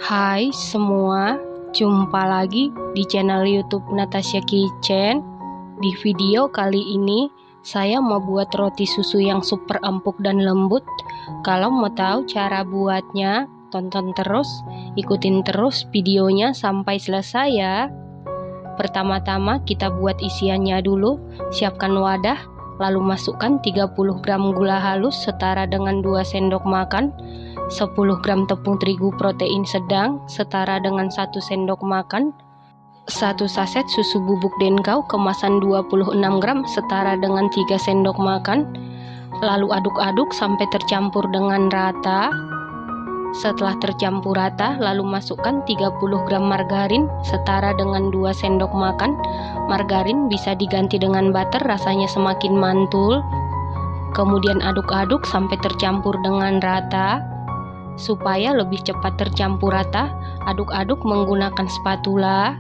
Hai semua, jumpa lagi di channel YouTube Natasha Kitchen. Di video kali ini saya mau buat roti susu yang super empuk dan lembut. Kalau mau tahu cara buatnya, tonton terus, ikutin terus videonya sampai selesai ya. Pertama-tama kita buat isiannya dulu. Siapkan wadah, lalu masukkan 30 gram gula halus setara dengan 2 sendok makan, 10 gram tepung terigu protein sedang setara dengan 1 sendok makan, 1 saset susu bubuk Denkau kemasan 26 gram setara dengan 3 sendok makan. Lalu aduk-aduk sampai tercampur dengan rata. Setelah tercampur rata, lalu masukkan 30 gram margarin setara dengan 2 sendok makan. Margarin bisa diganti dengan butter, rasanya semakin mantul. Kemudian aduk-aduk sampai tercampur dengan rata. Supaya lebih cepat tercampur rata, aduk-aduk menggunakan spatula.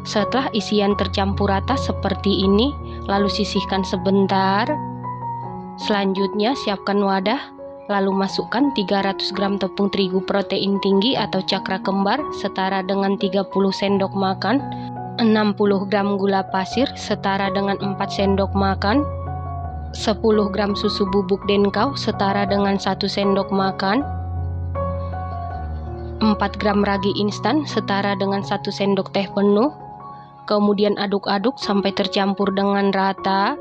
Setelah isian tercampur rata seperti ini, lalu sisihkan sebentar. Selanjutnya siapkan wadah, lalu masukkan 300 gram tepung terigu protein tinggi atau cakra kembar setara dengan 30 sendok makan, 60 gram gula pasir setara dengan 4 sendok makan, 10 gram susu bubuk Denkau setara dengan 1 sendok makan, 4 gram ragi instan setara dengan 1 sendok teh penuh. Kemudian aduk-aduk sampai tercampur dengan rata.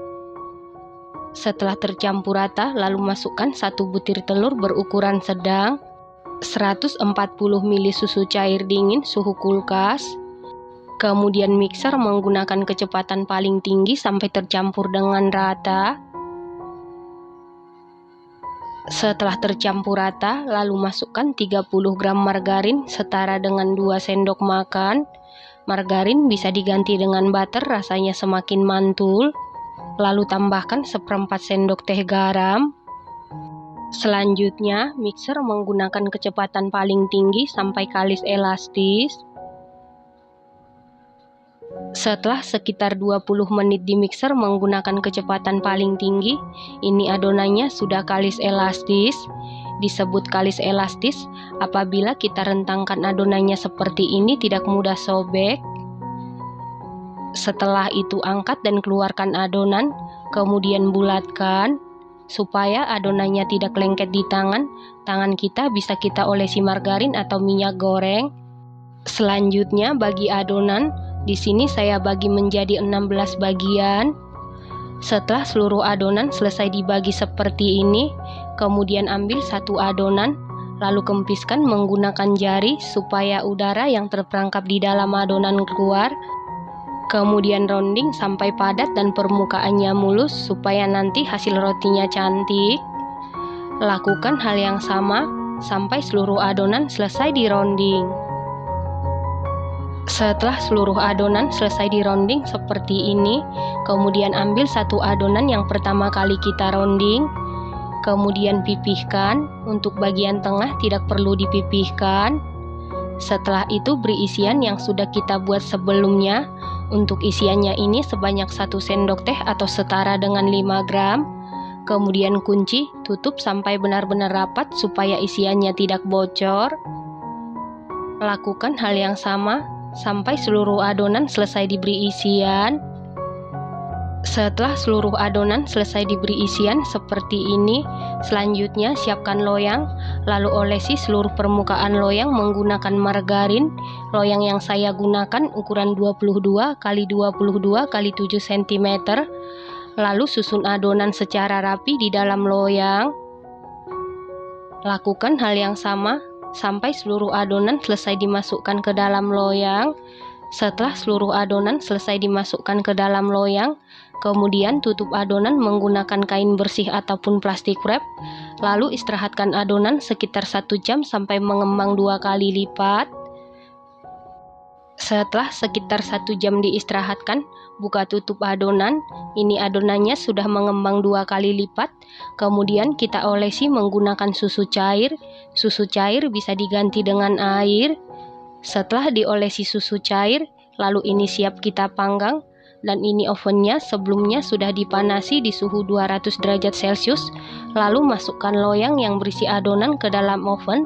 Setelah tercampur rata, lalu masukkan 1 butir telur berukuran sedang, 140 ml susu cair dingin suhu kulkas. Kemudian mixer menggunakan kecepatan paling tinggi sampai tercampur dengan rata. Setelah tercampur rata, lalu masukkan 30 gram margarin setara dengan 2 sendok makan. Margarin bisa diganti dengan butter, rasanya semakin mantul. Lalu tambahkan 1/4 sendok teh garam. Selanjutnya, mixer menggunakan kecepatan paling tinggi sampai kalis elastis. Setelah sekitar 20 menit di mixer menggunakan kecepatan paling tinggi, ini adonannya sudah kalis elastis. Disebut kalis elastis apabila kita rentangkan adonannya seperti ini tidak mudah sobek. Setelah itu angkat dan keluarkan adonan, kemudian bulatkan supaya adonannya tidak lengket di tangan. Tangan kita bisa kita olesi margarin atau minyak goreng. Selanjutnya bagi adonan, di sini saya bagi menjadi 16 bagian. Setelah seluruh adonan selesai dibagi seperti ini, kemudian ambil 1 adonan, lalu kempiskan menggunakan jari supaya udara yang terperangkap di dalam adonan keluar. Kemudian rounding sampai padat dan permukaannya mulus supaya nanti hasil rotinya cantik. Lakukan hal yang sama sampai seluruh adonan selesai di rounding. Setelah seluruh adonan selesai di rounding seperti ini, kemudian ambil 1 adonan yang pertama kali kita rounding, kemudian pipihkan. Untuk bagian tengah tidak perlu dipipihkan. Setelah itu beri isian yang sudah kita buat sebelumnya. Untuk isiannya ini sebanyak 1 sendok teh atau setara dengan 5 gram. Kemudian kunci, tutup sampai benar-benar rapat supaya isiannya tidak bocor. Lakukan hal yang sama sampai seluruh adonan selesai diberi isian. Setelah seluruh adonan selesai diberi isian seperti ini, selanjutnya siapkan loyang, lalu olesi seluruh permukaan loyang menggunakan margarin. Loyang yang saya gunakan ukuran 22 x 22 x 7 cm. Lalu susun adonan secara rapi di dalam loyang. Lakukan hal yang sama sampai seluruh adonan selesai dimasukkan ke dalam loyang. Setelah seluruh adonan selesai dimasukkan ke dalam loyang, kemudian tutup adonan menggunakan kain bersih ataupun plastik wrap. Lalu istirahatkan adonan sekitar 1 jam sampai mengembang 2 kali lipat. Setelah sekitar 1 jam diistirahatkan, buka tutup adonan. Ini adonannya sudah mengembang 2 kali lipat. Kemudian kita olesi menggunakan susu cair. Susu cair bisa diganti dengan air. Setelah diolesi susu cair, lalu ini siap kita panggang. Dan ini ovennya sebelumnya sudah dipanasi di suhu 200 derajat Celcius. Lalu masukkan loyang yang berisi adonan ke dalam oven.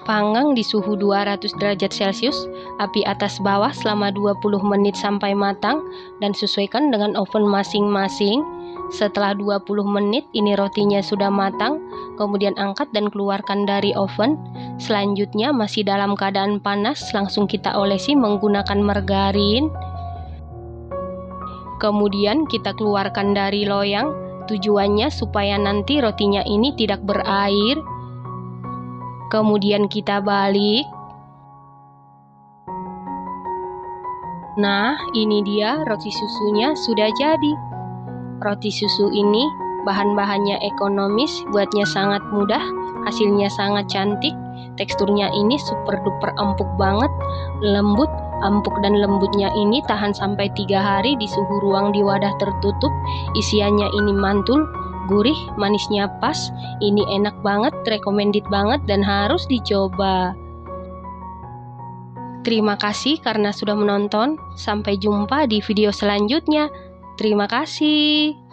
Panggang di suhu 200 derajat Celcius, api atas bawah selama 20 menit sampai matang dan sesuaikan dengan oven masing-masing. Setelah 20 menit ini rotinya sudah matang, kemudian angkat dan keluarkan dari oven. Selanjutnya masih dalam keadaan panas, langsung kita olesi menggunakan margarin. Kemudian kita keluarkan dari loyang, tujuannya supaya nanti rotinya ini tidak berair. Kemudian kita balik. Nah, ini dia roti susunya sudah jadi. Roti susu ini bahan-bahannya ekonomis, buatnya sangat mudah, hasilnya sangat cantik. Teksturnya ini super duper empuk banget, lembut, empuk dan lembutnya ini tahan sampai 3 hari di suhu ruang di wadah tertutup. Isiannya ini mantul, gurih, manisnya pas. Ini enak banget, recommended banget dan harus dicoba. Terima kasih karena sudah menonton. Sampai jumpa di video selanjutnya. Terima kasih.